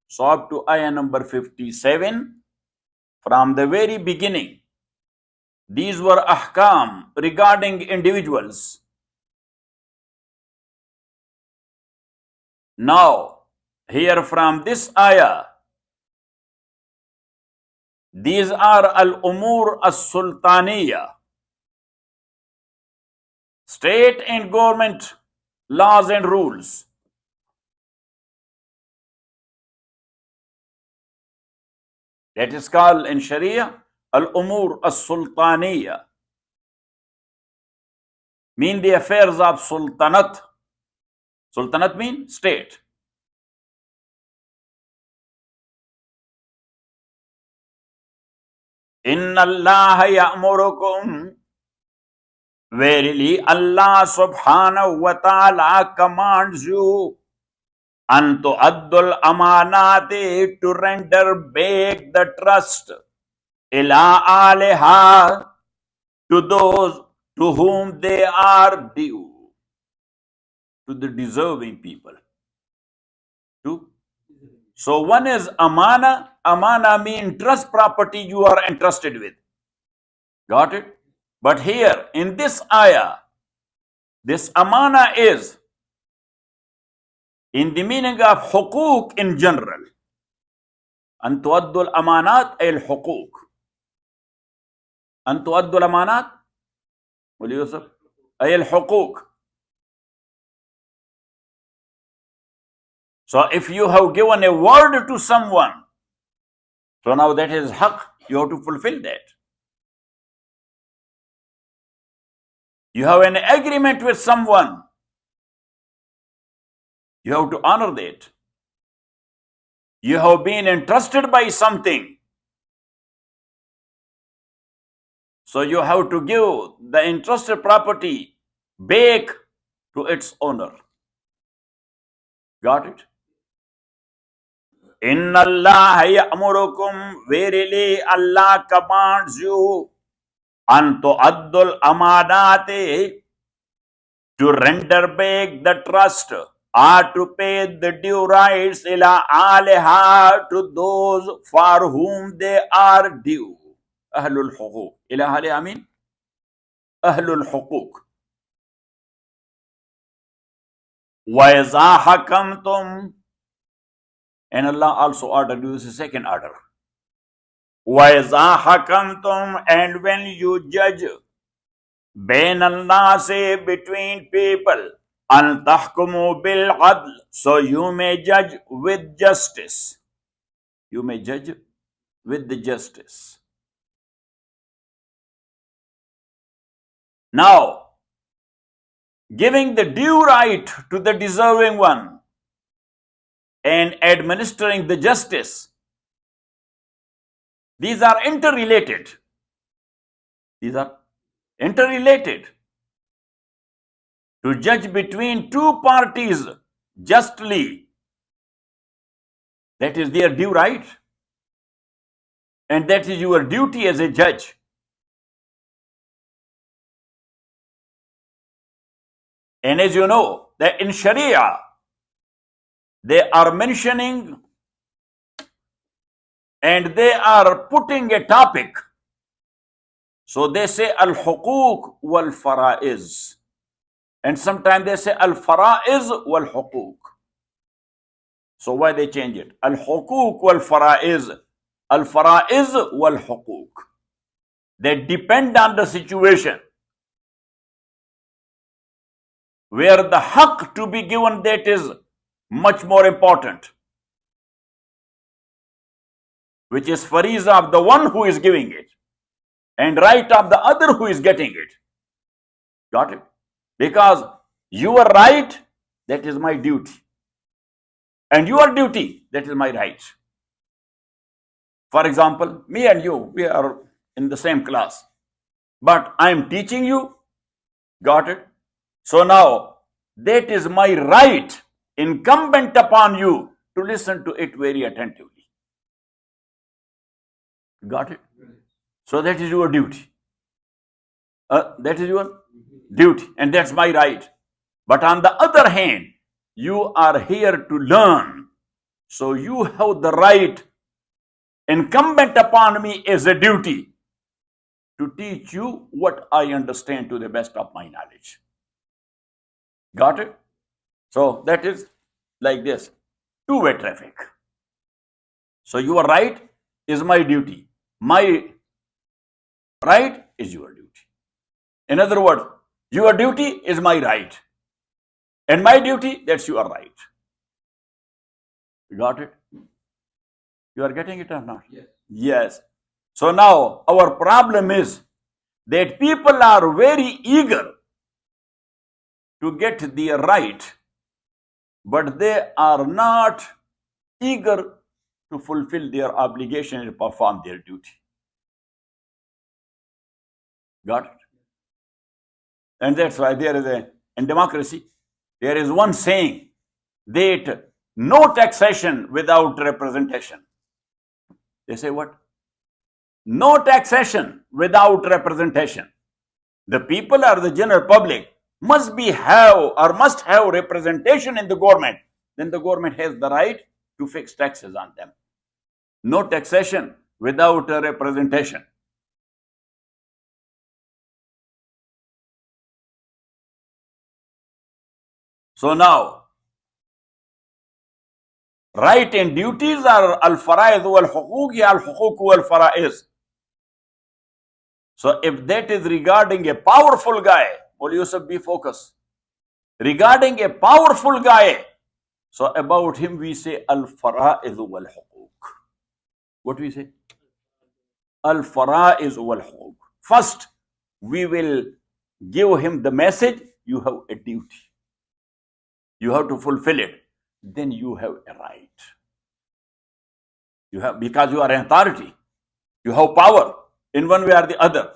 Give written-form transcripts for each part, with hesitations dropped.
So up to ayah number 57, from the very beginning, these were ahkam regarding individuals. Now, here from this ayah, these are al-umur as-sultaniya, state and government laws and rules. That is called in Sharia al-umur as-sultaniya, mean the affairs of sultanat. Sultanat means state. Inna Allah ya'murukum, verily Allah subhanahu wa ta'ala commands you an tu'addul amanati, to render back the trust, ila aliha, to those to whom they are due, to the deserving people. So one is amana. Amana means trust property you are entrusted with. Got it? But here in this ayah, this amana is in the meaning of hukuk in general. An tu'addul amanat al hukuk. An tu'addul amanat, Muli Yusuf, al hukuk. So if you have given a word to someone, so now that is haq, you have to fulfill that. You have an agreement with someone, you have to honor that. You have been entrusted by something, so you have to give the entrusted property back to its owner. Got it? Inna Allah ya'murukum, verily Allah commands you an tu'addul amanati, to render back the trust, or to pay the due rights, ila aliha, to those for whom they are due. Ahlul hukuk. Ila aliha mean ahlul hukuk. Wa iza hakamtum, and Allah also ordered you, this is second order. وَإِذَا حَكَمْتُمْ, and when you judge بَيْنَ النَّاسِ, between people, أَن تَحْكُمُوا بِالْعَدْلِ, so you may judge with justice. You may judge with the justice. Now, giving the due right to the deserving one and administering the justice, these are interrelated. These are interrelated. To judge between two parties justly, that is their due right, and that is your duty as a judge. And as you know, that in Sharia, they are mentioning and they are putting a topic. So they say al-hukuk wal-fara'iz. And sometimes they say al-fara'iz wal-hukuk. So why they change it? Al-hukuk wal-fara'iz. Al-fara'iz wal-hukuk. They depend on the situation. Where the haq to be given, that is much more important, which is fariza of the one who is giving it, and right of the other who is getting it. Got it? Because your right, that is my duty, and your duty, that is my right. For example, me and you, we are in the same class, but I am teaching you. Got it? So now, that is my right, incumbent upon you, to listen to it very attentively. Got it? So that is your duty. That is your duty, and that's my right. But on the other hand, you are here to learn. So you have the right incumbent upon me as a duty to teach you what I understand to the best of my knowledge. Got it? So that is like this, two-way traffic. So your right is my duty. My right is your duty. In other words, your duty is my right. And my duty, that's your right. You got it? You are getting it or not? Yes. Yes. So now our problem is that people are very eager to get their right, but they are not eager to fulfill their obligation and perform their duty. Got it? And that's why there is in democracy, there is one saying that no taxation without representation. They say what? No taxation without representation. The people or the general public must have representation in the government. Then the government has the right to fix taxes on them. No taxation without a representation. So now, right and duties are al-faraiz wal-huquq ya al-huquq wal-faraiz. So if that is regarding a powerful guy, Mawli Yusuf, be focused. Regarding a powerful guy, so about him we say al-faraiz wal-huquq. What we say? Al-faraiz wal-huquq. First, we will give him the message, you have a duty. You have to fulfill it. Then you have a right. You have, because you are an authority. You have power in one way or the other.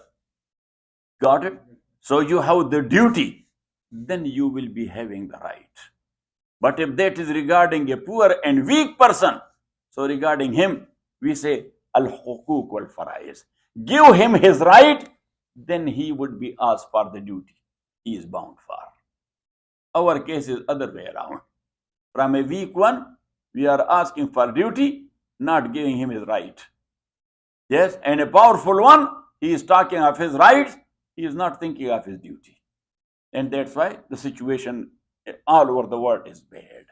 Got it? So you have the duty. Then you will be having the right. But if that is regarding a poor and weak person, so regarding him, we say al-huquq wal-faraiz. Give him his right, then he would be asked for the duty he is bound for. Our case is other way around. From a weak one, we are asking for duty, not giving him his right. Yes, and a powerful one, he is talking of his rights, he is not thinking of his duty. And that's why the situation all over the world is bad.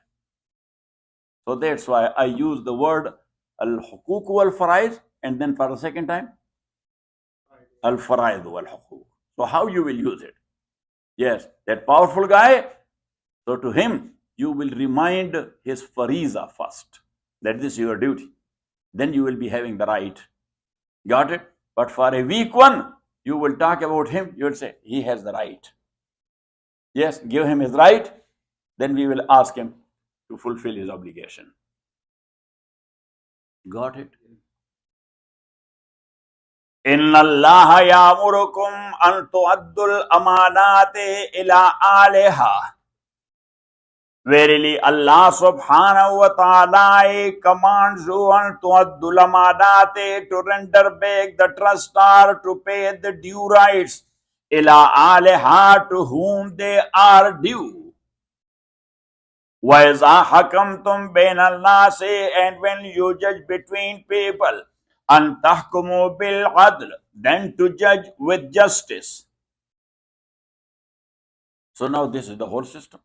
So that's why I use the word al-huquq wal-faraiz, and then for the second time, al-faraiz wal-huquq. So how you will use it? Yes, that powerful guy, so to him, you will remind his fariza first, that this is your duty. Then you will be having the right. Got it? But for a weak one, you will talk about him, you will say, he has the right. Yes, give him his right, then we will ask him to fulfill his obligation. Got it? Inna Allah ya'murukum an tu'addul amanati ila aliha. Verily, Allah subhanahu wa ta'ala commands you an tu'addul amanati, to render back the trust or to pay the due rights, ila aliha, to whom they are due. Wa iza hakamtum bayna an-nasi, and when you judge between people, an tahkumu bil adl, then to judge with justice. So now this is the whole system.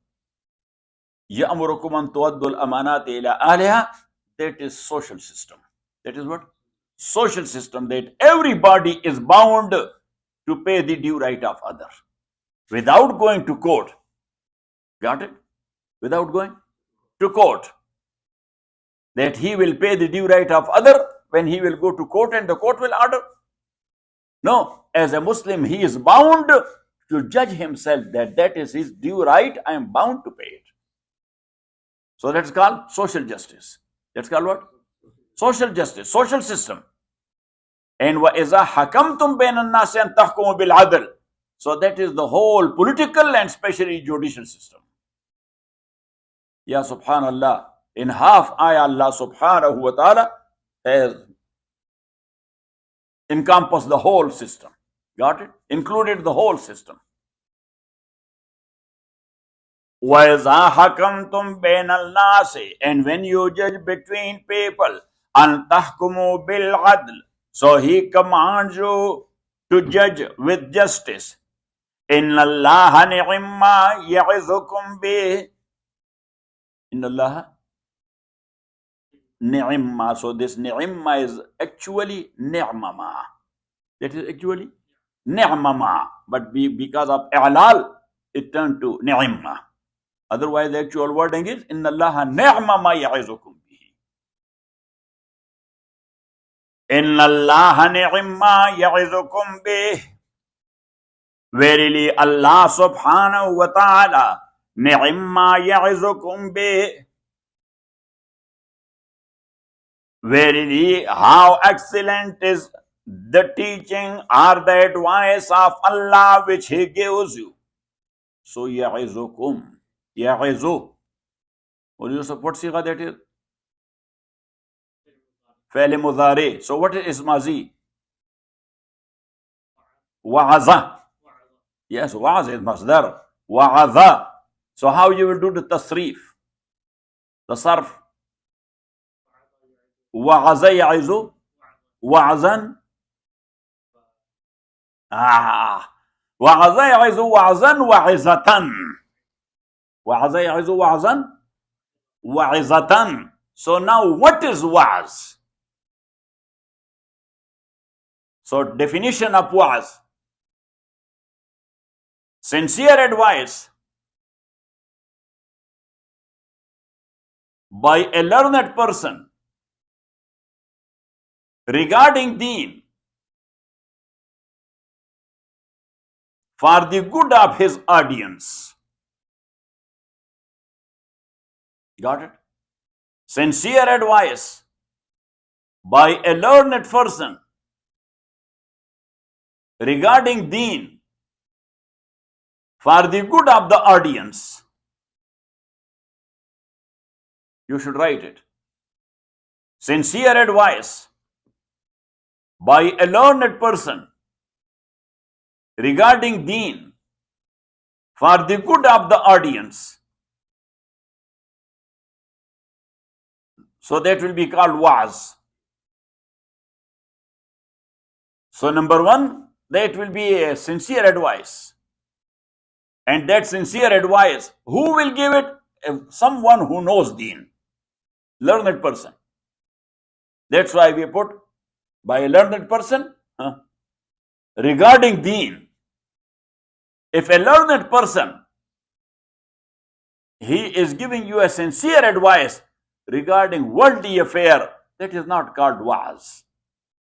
Ya'murukum an tu'addul amanati ila ahliha, that is social system. That is what? Social system, that everybody is bound to pay the due right of other without going to court. Got it? Without going to court. That he will pay the due right of other when he will go to court and the court will order. No, as a Muslim, he is bound to judge himself that that is his due right, I am bound to pay it. So that's called social justice. That's called what? Social justice, social system. And وَإِذَا حَكَمْتُمْ بَيْنَ النَّاسِ أَن تَحْكُمُوا بِالْعَدْلِ. So that is the whole political and especially judicial system. Ya subhanallah, in half ayah Allah subhanahu wa ta'ala has encompassed the whole system. Got it? Included the whole system. وَإِذَا حَكَمْتُمْ بَيْنَ النَّاسِ, and when you judge between people, أَن تَحْكُمُوا بِالْعَدْلِ, so he commands you to judge with justice. إِنَّ اللَّهَ نِعِمَّ مَا يَعِظُكُمْ بِهِ. إِنَّ اللَّهَ ni'imma. So this ni'imma is actually ni'mama. That is actually ni'mama. But because of i'lal, it turned to ni'imma. Otherwise, the actual wording is inna allaha ni'ma ma ya'izukum bihi. Inna allaha ni'ma ya'izukum bihi. Verily, Allah subhanahu wa ta'ala ni'ma ya'izukum bihi. Verily, how excellent is the teaching or the advice of Allah which He gives you. So, ya'izukum. Ya'izu. What siga that is? Fa'il mudari. So, what is ismazi? Wa'aza. Yes, wa'az is masdar. Wa'aza. So, how you will do the tasrif? The sarf. Wa'aza ya'izu. Wa'azan. Wa'aza ya'izu wa'azan wa'izatan. Wa'aza ya'izu wa'azan wa'izatan. So now what is wa'az? So definition of wa'az: sincere advice by a learned person regarding deen for the good of his audience. Got it? Sincere advice by a learned person regarding deen for the good of the audience. You should write it. Sincere advice by a learned person regarding deen for the good of the audience. So that will be called wa'az. So number one, that will be a sincere advice. And that sincere advice, who will give it? Someone who knows deen. Learned person. That's why we put by a learned person regarding deen. If a learned person, he is giving you a sincere advice regarding worldly affair, that is not called wa'az.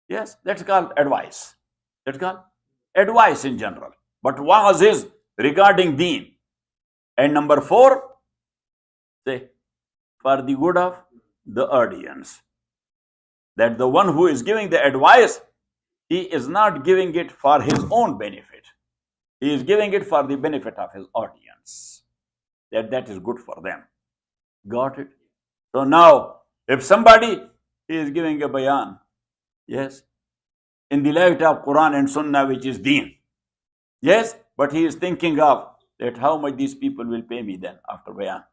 Yes, that's called advice. That's called advice in general. But wa'az is regarding deen. And number four, say, for the good of the audience. That the one who is giving the advice, he is not giving it for his own benefit. He is giving it for the benefit of his audience. That is good for them. Got it? So now, if somebody is giving a bayan, yes, in the light of Quran and Sunnah, which is deen, yes, but he is thinking of that how much these people will pay me then after bayan.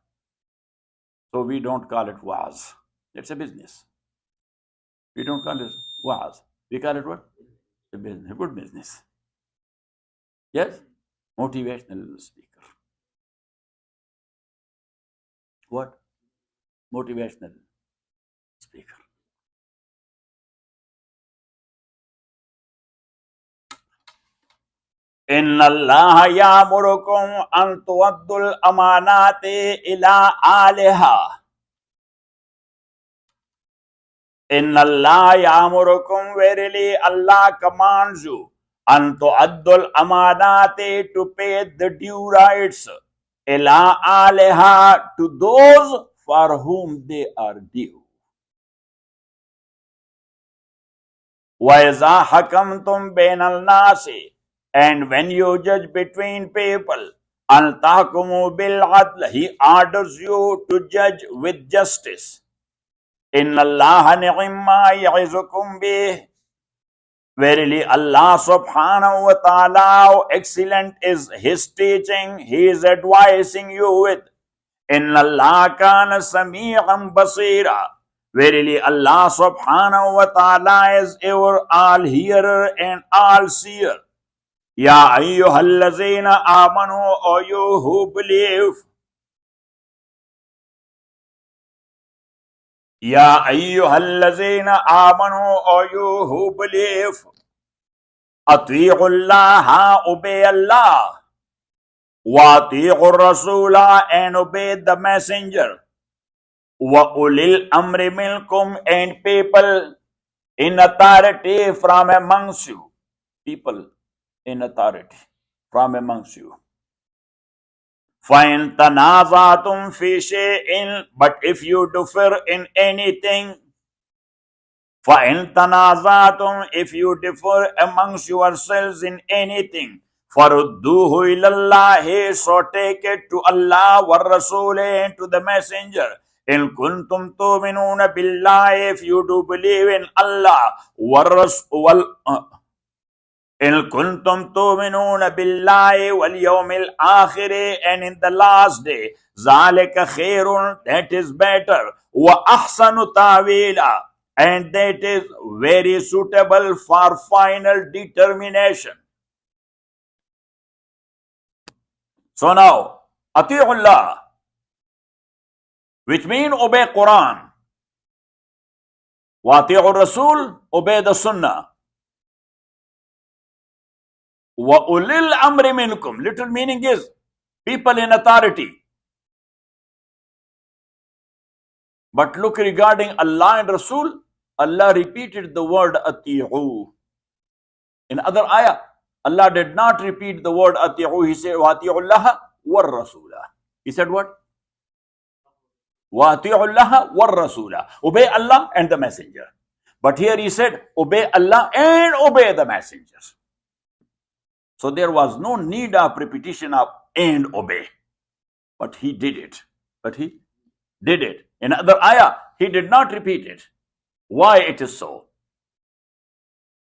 So we don't call it wa'az. That's a business. We don't call it wa'az. We call it what? A business, a good business. Yes? Motivational speaker. What? Motivational speaker. Inna Allah ya'murukum an tuwaddul amanati ila aliha. Inna Allah ya'murukum, verily Allah commands you an tuwaddul amanati, to pay the due rights, ila aliha, to those for whom they are due. وَإِذَا حَكَمْتُمْ بَيْنَ النَّاسِ, and when you judge between people, أَن تَحْكُمُوا بِالْعَدْلِ, he orders you to judge with justice. إِنَّ اللَّهَ نِعِمَّ مَا يَعِظُكُمْ بِهِ, Verily Allah subhanahu wa ta'ala, how excellent is His teaching, He is advising you with. Inna Allah kana sami'an basira. Verily Allah subhanahu wa ta'ala is ever all hearer and all seer. Ya ayyuhallazina amanu, O you who believe. Ya ayyuhallazina amanu, O you who believe. Ati'ullaha, obey Allah. Wa ati'ur rasula, and obey the messenger. Wa ulil amri minkum, and people in authority from amongst you. People in authority from amongst you. فَإِن تَنَازَعْتُمْ فِي شَيْءٍ, but if you differ in anything, فَإِن تَنَازَعْتُمْ, if you differ amongst yourselves in anything, فَرُدُّوهُ إِلَى اللَّهِ, so take it to Allah, وَالرَّسُولِ, and to the messenger. إِن كُنْتُمْ تُؤْمِنُونَ بِاللَّهِ, if you do believe in Allah, إِن كُنْتُمْ تُؤْمِنُونَ بِاللَّهِ وَالْيَوْمِ الْآخِرِ, and in the last day. ذَلِكَ خَيْرٌ, that is better. وَأَحْسَنُ تَأْوِيلًا, and that is very suitable for final determination. So now, Ati'ullah, which means obey Quran. Wa ati'ur Rasul, obey the Sunnah. Wa ulil amri minkum, little meaning is people in authority. But look, regarding Allah and Rasul, Allah repeated the word ati'u. In other ayah, Allah did not repeat the word ati'u. He said, wa ati'ullaha war rasula. He said what? Wa ati'ullaha war rasula. Obey Allah and the messenger. But here he said, obey Allah and obey the messengers. So there was no need of repetition of and obey. But he did it. In other ayah, he did not repeat it. Why it is so?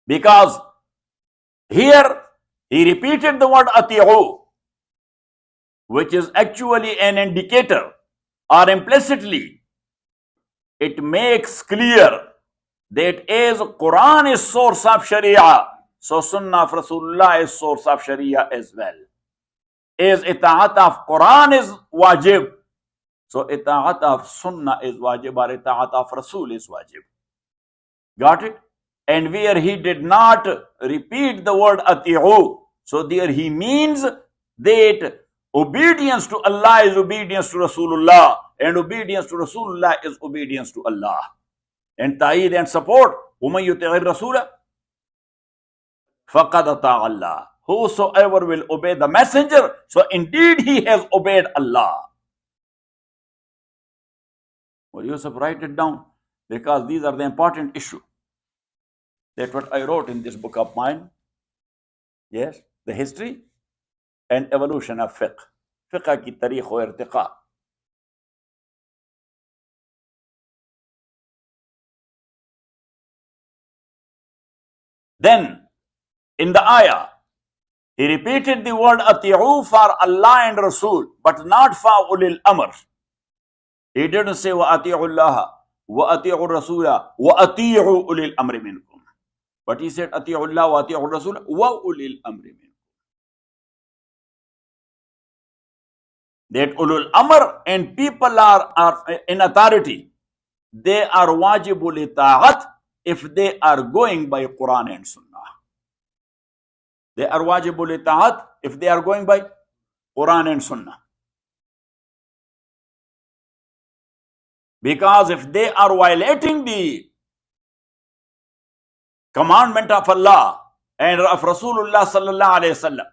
Because here he repeated the word ati'u, which is actually an indicator, or implicitly it makes clear that as Quran is source of Sharia, so Sunnah of Rasulullah is source of Sharia as well. As ita'at of Quran is wajib, so ita'at of Sunnah is wajib, or ita'at of Rasul is wajib. Got it? And where he did not repeat the word ati'u, so there he means that obedience to Allah is obedience to Rasulullah, and obedience to Rasulullah is obedience to Allah. And ta'id and support, وَمَن يُطِعِ الرَّسُولَ فَقَدْ أَطَاعَ اللَّهَ, whosoever will obey the messenger, so indeed he has obeyed Allah. Well, Yusuf, write it down, because these are the important issues. That's what I wrote in this book of mine. Yes, the history and evolution of fiqh. Fiqh ki tarikh wa irtiqa. Then, in the ayah, he repeated the word ati'u for Allah and Rasul, but not for ulil amr. He didn't say wa ati'u Allah, wa ati'u Rasula, wa ati'u ulil amri minkum. But he said ati'u Allah wa ati'u Rasul wa ulil amri minkum. That ulul amr and people are in authority. They are wajibul ita'at if they are going by Quran and Sunnah. They are wajibul ita'at if they are going by Quran and Sunnah. Because if they are violating the commandment of Allah and of Rasulullah sallallahu alayhi wasallam,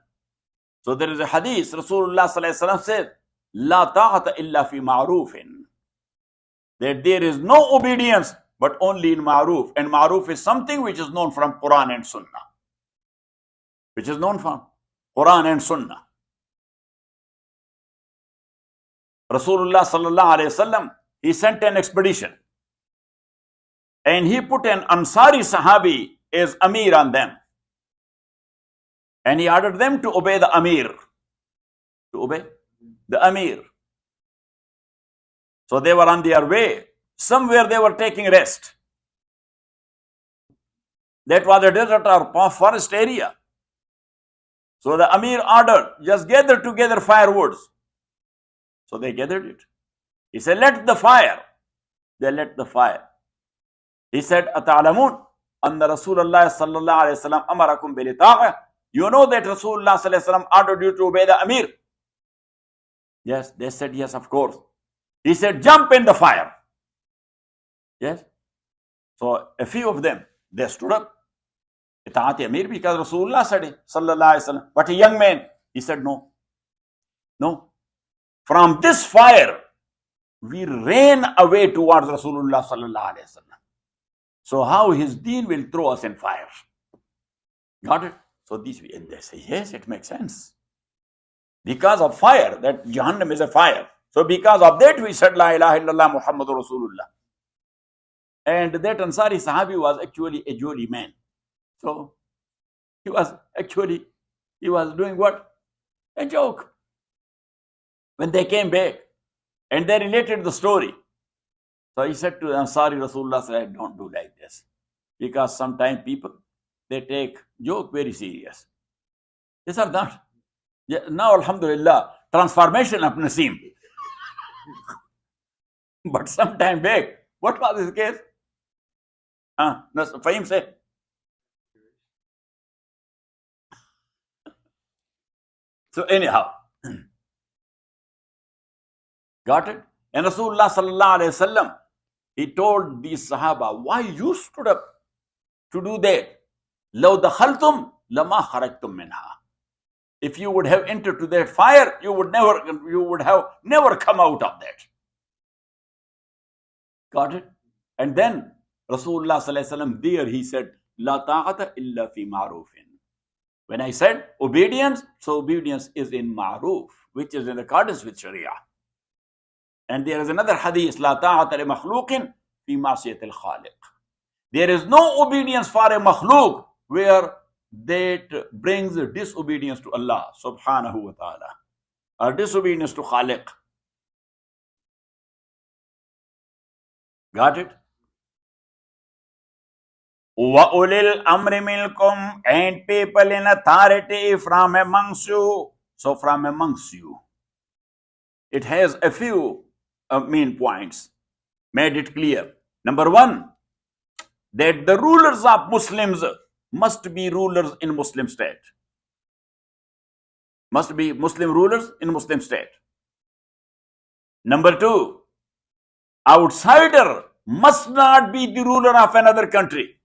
so there is a hadith, Rasulullah sallallahu alayhi wasallam said, La ta'ata illa fi ma'rufin, that there is no obedience but only in ma'ruf. And ma'ruf is something which is known from Quran and Sunnah. Which is known from Quran and Sunnah. Rasulullah sallallahu alayhi wasallam, he sent an expedition. And he put an Ansari Sahabi is Amir on them. And he ordered them to obey the Amir. To obey the Amir. So they were on their way. Somewhere they were taking rest. That was a desert or forest area. So the Amir ordered, just gather together firewoods. So they gathered it. He said, let the fire. They let the fire. He said, Ata'alamun, anna Rasulullah sallallahu alayhi wa sallam amarakum bil ita'ah. You know that Rasulullah sallallahu alayhi wa sallam ordered you to obey the Amir? Yes, they said, yes, of course. He said, jump in the fire. Yes. So a few of them, they stood up. Ita'at Amir, because Rasulullah said it, sallallahu alayhi wa sallam. But a young man, he said, no. No. From this fire, we ran away towards Rasulullah sallallahu alayhi wa sallam. So how his deen will throw us in fire? Got it? So these, they say, yes, it makes sense. Because of fire, that Jahannam is a fire. So because of that, we said, La ilaha illallah Muhammadur Rasulullah. And that Ansari Sahabi was actually a jolly man. So he was doing what? A joke. When they came back and they related the story. So he said to Ansari, Rasulullah said, don't do like this. Because sometimes people, they take joke very serious. These are not. Yeah, now, alhamdulillah, transformation of Nasim. But some time back, what was his case? Fahim said. So anyhow, got it? And Rasulullah sallallahu alayhi wa sallam, he told these Sahaba, why you stood up to do that? لَوْ دَخَلْتُمْ لَمَا خَرَجْتُمْ مِنْهَا. If you would have entered to that fire, you would have never come out of that. Got it? And then Rasulullah sallallahu alayhi wa sallam, there he said, لَا طَاعَةَ إِلَّا فِي مَعْرُوفٍ. When I said obedience, so obedience is in ma'roof, which is in accordance with Sharia. And there is another hadith, La ta'ata li makhluqin fi ma'siyatil khaliq. There is no obedience for a makhluk where that brings disobedience to Allah subhanahu wa ta'ala, or disobedience to Khaliq. Got it? وَأُولِي الْأَمْرِ مِنْكُمْ, and people in authority from amongst you. So from amongst you. It has a few main points. Made it clear. Number one, that the rulers of Muslims must be rulers in Muslim state. Must be Muslim rulers in Muslim state. Number two, outsider must not be the ruler of another country.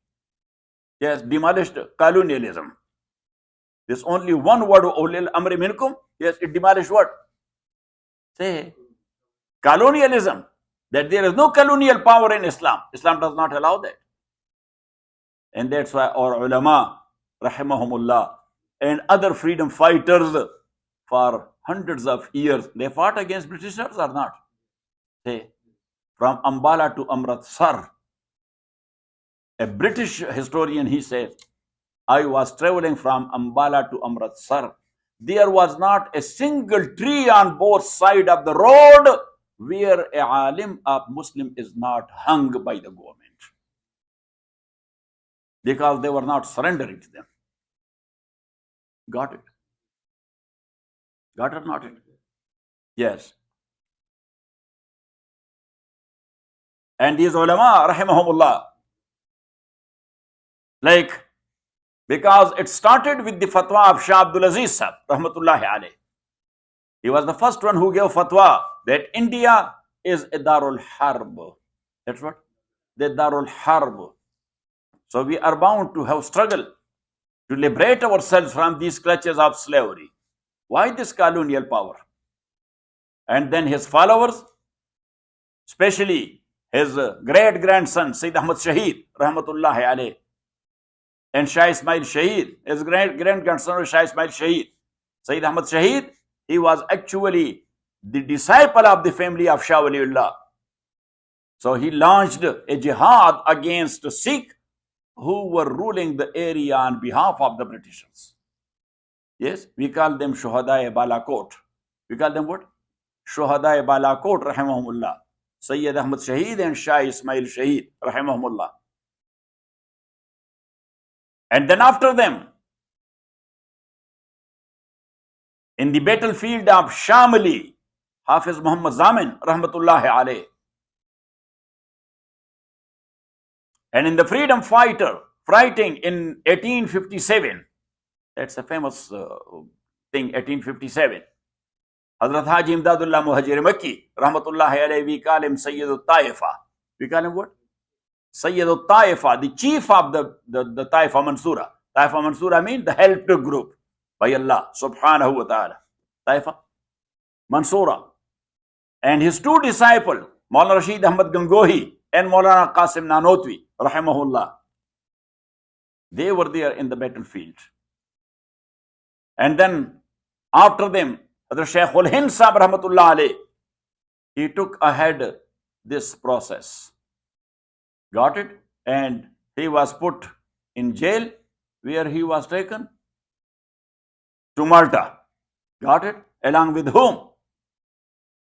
Yes, demolished colonialism. There's only one word, ulil amri minkum. Yes, it demolished what? Say, colonialism. That there is no colonial power in Islam. Islam does not allow that. And that's why our ulama, rahimahumullah, and other freedom fighters for hundreds of years, they fought against Britishers or not? Say, from Ambala to Amritsar. A British historian, he says, I was traveling from Ambala to Amritsar. There was not a single tree on both sides of the road where a alim of Muslim is not hung by the government. Because they were not surrendering to them. Got it? Got it or not? Yes. And these ulama, rahimahumullah, like, because it started with the fatwa of Shah Abdul Aziz Saheb, rahmatullahi alayh. He was the first one who gave fatwa that India is a Darul Harb. That's what? The Darul Harb. So we are bound to have struggle to liberate ourselves from these clutches of slavery. Why this colonial power? And then his followers, especially his great-grandson, Sayyid Ahmad Shaheed, rahmatullahi alayh, and Shah Ismail Shaheed, his great-grandson Shah Ismail Shaheed. Sayyid Ahmad Shaheed, he was actually the disciple of the family of Shah Waliullah. So he launched a jihad against Sikh who were ruling the area on behalf of the Britishers. Yes, we call them Shuhada-e Balakot. We call them what? Shuhada-e Balakot, rahimahumullah. Sayyid Ahmad Shaheed and Shah Ismail Shaheed, rahimahumullah. And then after them, in the battlefield of Shamali, Hafiz Muhammad Zamin, rahmatullahi alayh. And in the freedom fighting in 1857, that's a famous thing, 1857. Hazrat Haji Imdadullah Muhajir Makki, rahmatullahi alayhi, we call him Sayyid al-Taifa. We call him what? Sayyid al-Taifa, the chief of the Taifa Mansura. Taifa Mansura means the helped group by Allah subhanahu wa ta'ala. Taifa Mansura. And his two disciples, Maulana Rashid Ahmad Gangohi and Maulana Qasim Nanotwi, rahimahullah, they were there in the battlefield. And then after them, the Shaykh Hind Sahib rahmatullah alayh, he took ahead this process. Got it? And he was put in jail, where he was taken to Malta. Got it? Along with whom?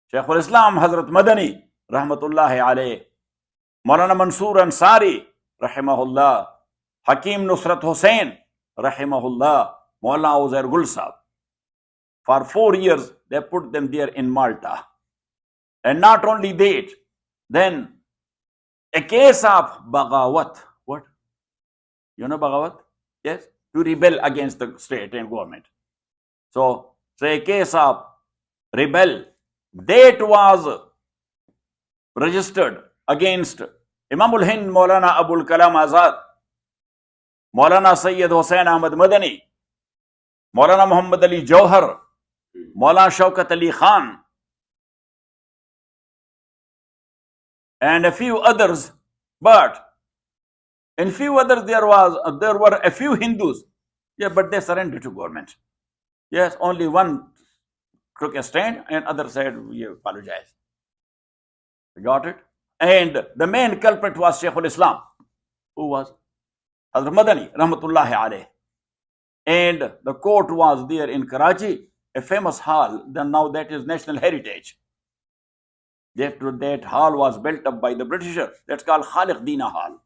Shaykh al-Islam Hazrat Madani rahmatullahi alayh, Maulana Mansur Ansari rahimahullah, Hakim Nusrat Hussain rahimahullah, Maulana Uzair Gul Sahib. For 4 years, they put them there in Malta. And not only that, then a case of Baghawat. What? You know Baghawat? Yes? To rebel against the state and government. So a case of rebel, that was registered against Imam ul-Hind Maulana Abul Kalam Azad, Maulana Sayyid Hussain Ahmad Madani, Maulana Muhammad Ali Jauhar, Maulana Shaukat Ali Khan, and a few others. But in few others there were a few Hindus. Yeah, but they surrendered to government. Yes, only one took a stand and other said, we apologize. Got it? And the main culprit was Shaykh al-Islam, who was Hazrat Madani rahmatullahi alayh. And the court was there in Karachi, a famous hall. Then now that is national heritage. That hall was built up by the Britishers. That's called Khaliq Dina Hall.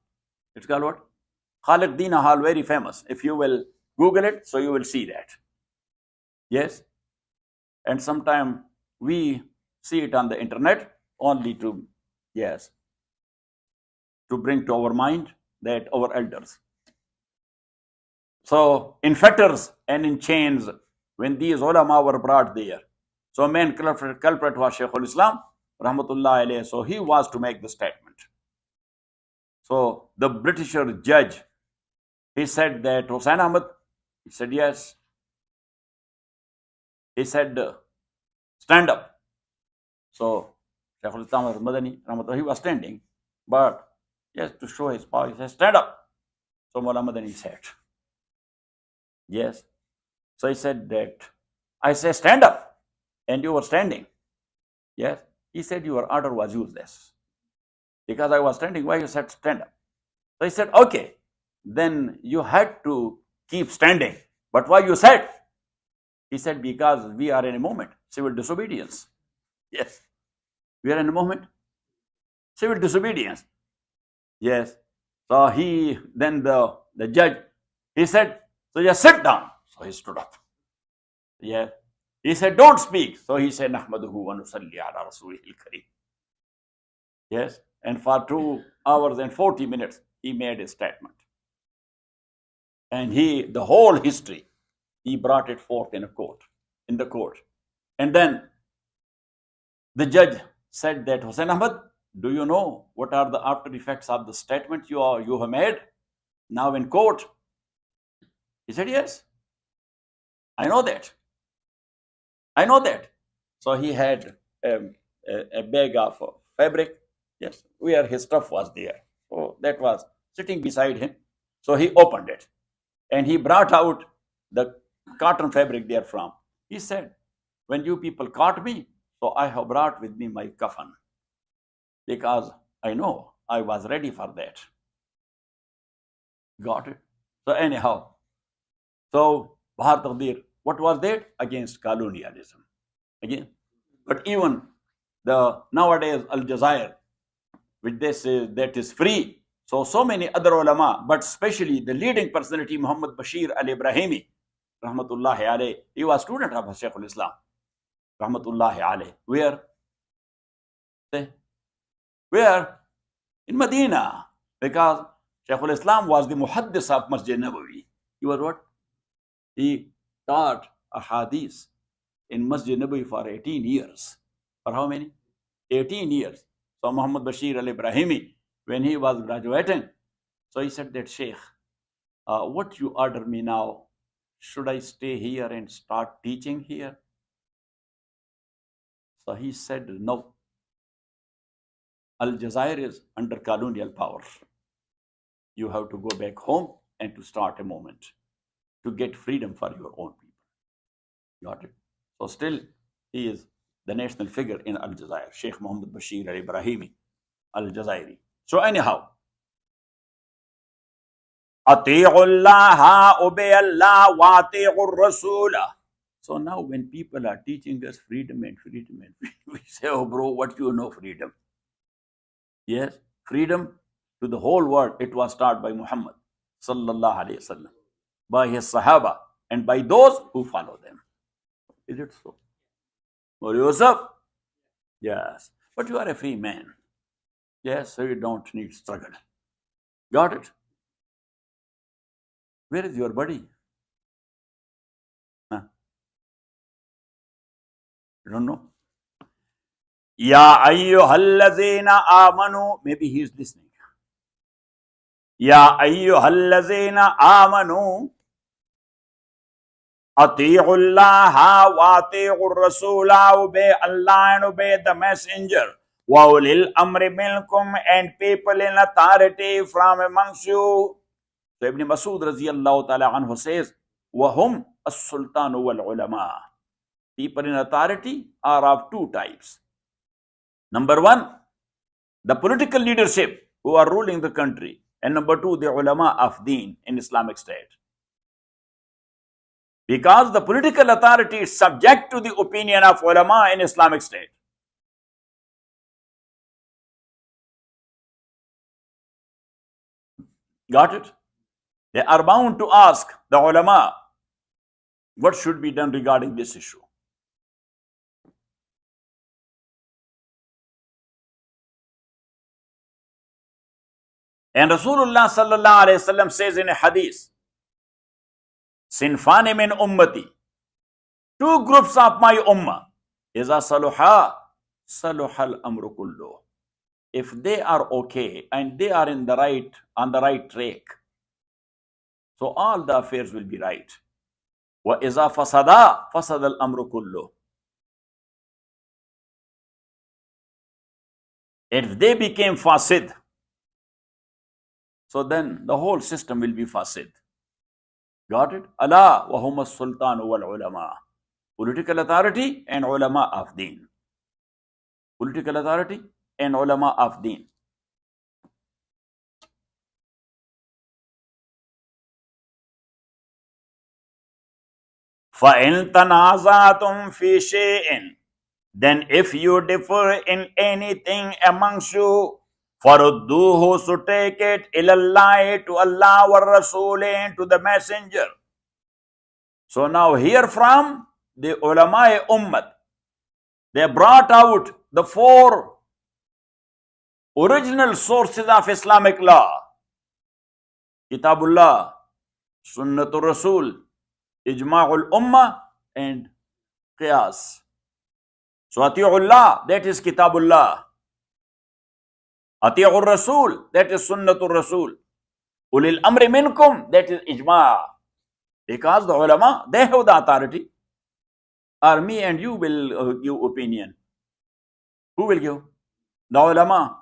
It's called what? Khaliq Dina Hall, very famous. If you will Google it, so you will see that. Yes? And sometimes we see it on the internet only to, yes, to bring to our mind that our elders. So in fetters and in chains, when these ulama were brought there, so main culprit was Shaykh al-Islam rahmatullah alayhi. So he was to make the statement. So the Britisher judge, he said that Hussain Ahmad, he said yes. He said stand up. So Shaykh al-Islam Madani rahmatullah, he was standing, but yes, to show his power, he said stand up. So Maulana Madani said yes. So he said that I say stand up and you were standing. Yes. He said your order was useless. Because I was standing, why you said stand up? So he said, okay, then you had to keep standing. But why you said? He said, because we are in a moment, civil disobedience. Yes. We are in a moment, civil disobedience. Yes. So then the judge, he said, so just sit down. So he stood up. Yeah. He said, don't speak. So he said, Nahmaduhu wa nusalli ala rasulihil kareem. Yes. And for 2 hours and 40 minutes, he made a statement. And the whole history, he brought it forth in the court. And then the judge said that, Hussain Ahmad, do you know what are the after effects of the statement you have made now in court? He said, yes, I know that. I know that. So he had a bag of fabric, yes, where his stuff was there. So that was sitting beside him. So he opened it and he brought out the cotton fabric therefrom. He said, when you people caught me, so I have brought with me my coffin, because I know I was ready for that. Got it? So anyhow, so Bahar Taqdeer, what was that? Against colonialism. Again. But even the nowadays Al Jazair, which they say that is free. So many other ulama, but especially the leading personality Muhammad Bashir al-Ibrahimi, rahmatullahi alayh, he was student of Shaykh al-Islam, rahmatullahi alayh. Where? Where? In Medina. Because Shaykh al-Islam was the muhaddis of Masjid Nabawi. He was what? He taught a hadith in Masjid Nabawi for 18 years. For how many? 18 years. So Muhammad Bashir al-Ibrahimi, when he was graduating, so he said that, Shaykh, what you order me now? Should I stay here and start teaching here? So he said, no. Al Jazair is under colonial power. You have to go back home and to start a movement to get freedom for your own people. Got it? So still, he is the national figure in Al Jazair, Sheikh Muhammad Bashir al-Ibrahimi al-Jazairi. So anyhow, Ati'ullaha, obey Allah, wa ati'ur Rasulah. So now when people are teaching us freedom and freedom and freedom, we say, oh bro, what you know freedom? Yes, freedom to the whole world, it was taught by Muhammad sallallahu alayhi wasallam, by his Sahaba, and by those who follow them. Is it so? Or Yusuf? Yes. But you are a free man. Yes, so you don't need struggle. Got it? Where is your body? Huh? You don't know? Ya ayyuhallazina amanu. Maybe he is listening. Ya ayyuhallazina amanu. Ati'ullaha wa ati'ur Rasulah. Obey Allah and obey the messenger. Wa ulil amri minkum, and people in authority from amongst you. So Ibn Masud radiyallahu ta'ala anhu says, Wahum as-sultanu wal-ulama. People in authority are of two types. Number one, the political leadership who are ruling the country. And number two, the ulama of deen in Islamic State. Because the political authority is subject to the opinion of ulama in Islamic State. Got it? They are bound to ask the ulama what should be done regarding this issue. And Rasulullah sallallahu alayhi wasallam says in a hadith, Sinfani min ummati, two groups of my ummah, iza saluha, saluhal amru kullu. If they are okay and they are on the right track, so all the affairs will be right. Wa iza fasada, fasada al amru kullu. If they became fasid, so then the whole system will be fasid. Got it? Allah wa hum as-sultan wal ulama. Political authority and ulama of deen. Political authority and ulama of deen. فَإِن تَنَازَعْتُمْ فِي شَيْءٍ, then if you differ in anything amongst you, فَرُدُّوهُ, so take it, إِلَى to Allah wa Rasul, to the messenger. So now here from the ulama ummat, they brought out the four original sources of Islamic law: Kitabullah, Sunnatul Rasul, Ijma'ul Ummah, and Qiyas. So Ati'ullah, that is Kitabullah. Ati'ur Rasul, that is Sunnatul Rasul. Ulil Amri Minkum, that is Ijma'. Because the ulama, they have the authority. Or me and you will give opinion. Who will give? The ulama.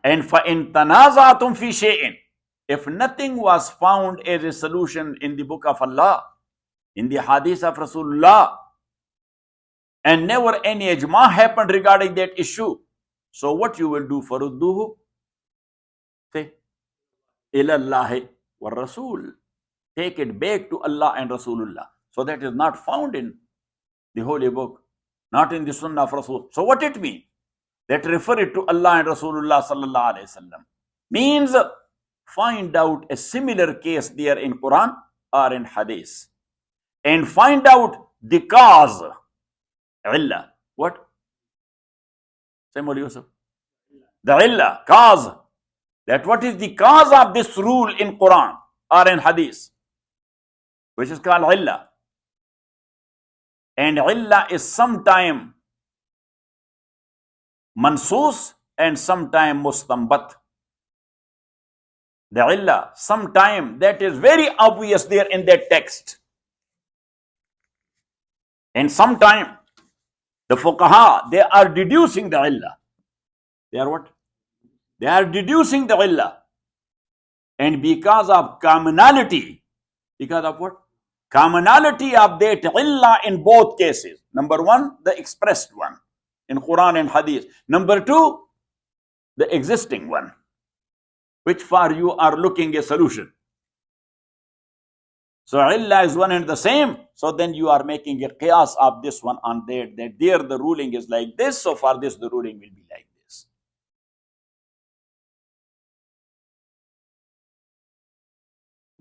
And فَإِن تَنَازَعْتُمْ فِي شَيْءٍ, if nothing was found as a solution in the book of Allah, in the hadith of Rasulullah, and never any ijma happened regarding that issue, so what you will do? فَرُدُّوهُ, say, ilallahi wa Rasul. Take it back to Allah and Rasulullah. So that is not found in the Holy Book, not in the Sunnah of Rasul. So what it means? That refer it to Allah and Rasulullah sallallahu alaihi wasallam means find out a similar case there in Quran or in Hadith and find out the cause. Illa. What? Say Mawli Yusuf. The illa, cause. That what is the cause of this rule in Quran or in Hadith, which is called illa. And illa is sometime mansus and sometime mustambat. The illa, sometime that is very obvious there in that text. And sometime the fuqaha, they are deducing the illa. They are what? They are deducing the illah. And because of commonality, because of what? Commonality of that illah in both cases. Number one, the expressed one in Quran and Hadith. Number two, the existing one, which for you are looking a solution. So illah is one and the same. So then you are making a qiyas of this one on that. That there the ruling is like this. So for this the ruling will be like this.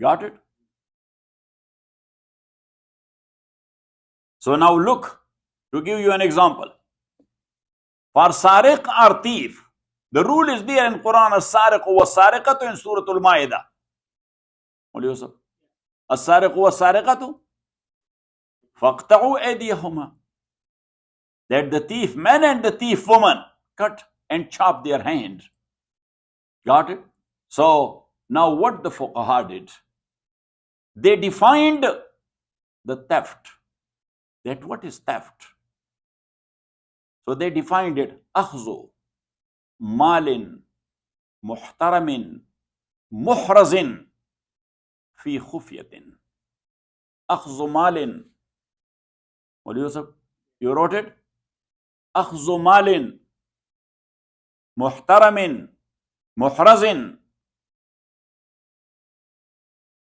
Got it? So now look, to give you an example. For sariq or thief, the rule is there in Quran, as-sariq wa sariqatu in Surah Al-Ma'idah. Mawli Yusuf. As-sariq wa sariqatu faqta'u aydiyahuma. That the thief man and the thief woman cut and chop their hand. Got it? So now what the fuqaha did? They defined the theft. That what is theft? So they defined it. Akhzu malin muhtaramin muhrazin fi khufyatin. Akhzu malin. What Yusuf? You wrote it? Akhzu malin muhtaramin muhrazin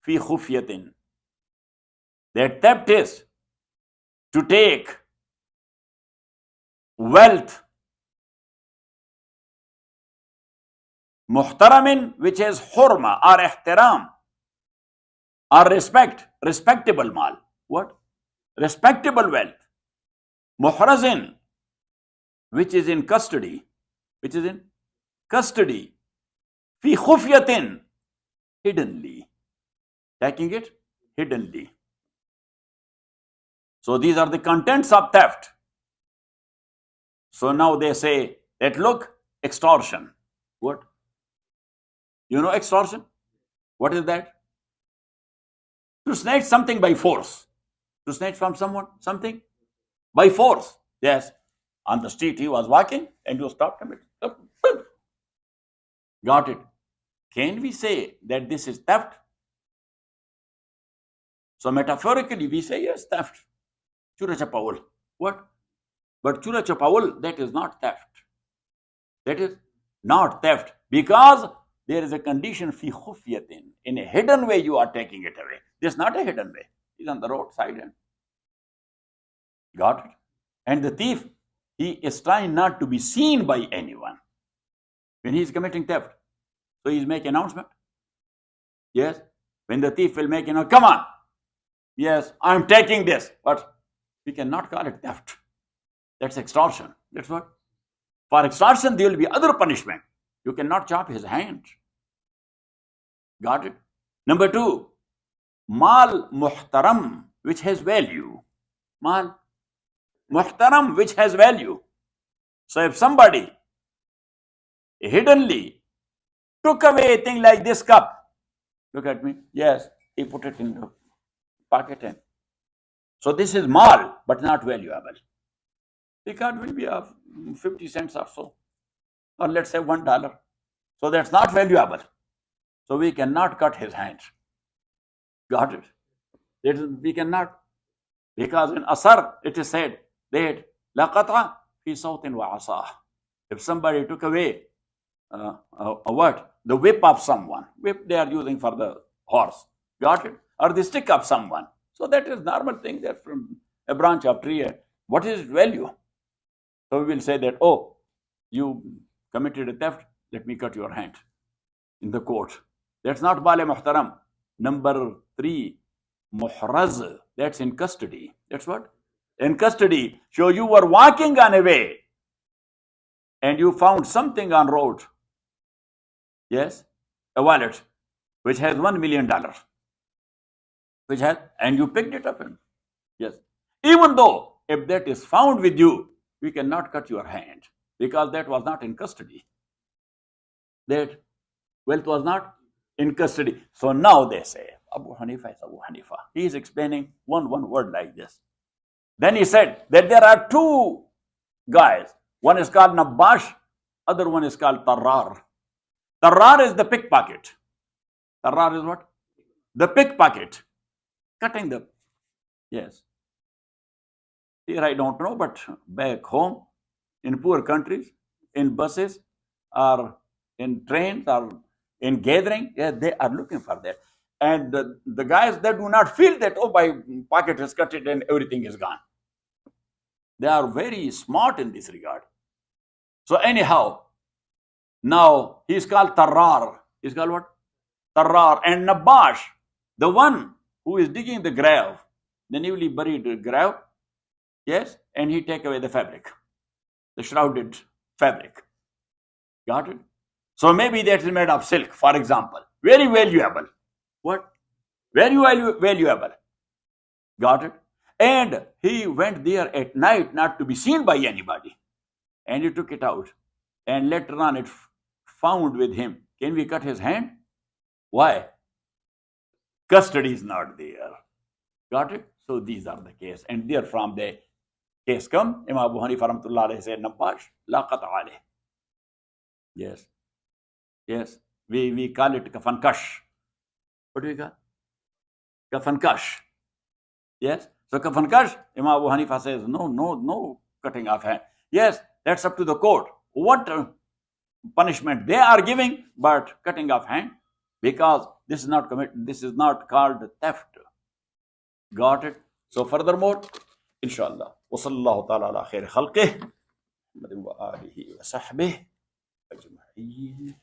fi khufyatin. That theft is to take wealth, muhtaramin, which is hurma or ihtiram or respect, respectable mal. What? Respectable wealth. Muhrazin, which is in custody, which is in custody. Fi khufyatin, hiddenly. Taking it hiddenly. So these are the contents of theft. So now they say that look, extortion. What? You know extortion? What is that? To snatch something by force. To snatch from someone something by force. Yes. On the street he was walking and you stopped him. Got it. Can we say that this is theft? So metaphorically we say yes, theft. Chura chapawul. What? But chura chapawul, that is not theft. That is not theft. Because there is a condition fi khufyatin. In a hidden way you are taking it away. This is not a hidden way. He's on the roadside and got it. And the thief, he is trying not to be seen by anyone when he is committing theft. So he is making announcement. Yes. When the thief will make, come on. Yes, I am taking this. But we cannot call it theft. That's extortion. That's what? For extortion, there will be other punishment. You cannot chop his hand. Got it? Number two, mal muhtaram, which has value. Mal muhtaram, which has value. So if somebody hiddenly took away a thing like this cup, look at me. Yes, he put it in the pocket and so this is mal, but not valuable. The card will be of 50 cents or so, or let's say $1. So that's not valuable. So we cannot cut his hand. Got it? We cannot, because in Asar it is said that la qat'a fi sawtin wa asah. If somebody took away a what? the whip of someone. Whip they are using for the horse. Got it? Or the stick of someone. So that is normal thing that from a branch of tree. What is its value? So we will say that, oh, you committed a theft, let me cut your hand in the court. That's not Bale Muhtaram. Number 3, Muhraz, that's in custody. That's what? In custody. So you were walking on a way and you found something on road. Yes? A wallet which has $1 million. And you picked it up. Yes. Even though if that is found with you, we cannot cut your hand because that was not in custody. That wealth was not in custody. So now they say, Abu Hanifa is Abu Hanifa. He is explaining one word like this. Then he said that there are 2 guys. One is called Nabash, other one is called Tarrar. Tarrar is the pickpocket. Tarrar is what? The pickpocket. Cutting the, yes. Here I don't know, but back home, in poor countries, in buses, or in trains, or in gathering, yeah, they are looking for that. And the guys that do not feel that, oh, my pocket is cut it and everything is gone. They are very smart in this regard. So anyhow, now he is called Tarrar. He is called what? Tarrar. And Nabash, the one who is digging the grave, the newly buried grave, yes, and he take away the fabric, the shrouded fabric. Got it? So maybe that is made of silk, for example. Very valuable. What? Very valuable. Got it? And he went there at night not to be seen by anybody. And he took it out. And later on it found with him. Can we cut his hand? Why? Custody is not there. Got it? So these are the case. And therefrom the case come. Imam Abu Hanifa rahmatullah alayhi said, Nabash, la qata alayh. Yes. Yes. We call it kafankash. What do we call? Kafankash. Yes. So kafankash, Imam Abu Hanifa says, no cutting off hand. Yes, that's up to the court. What punishment they are giving, but cutting off hand, because this is not called theft. Got it? So furthermore, inshallah, wa sallallahu ta'ala ala khair khalqih, wa alihi wa sahbihi ajma'in.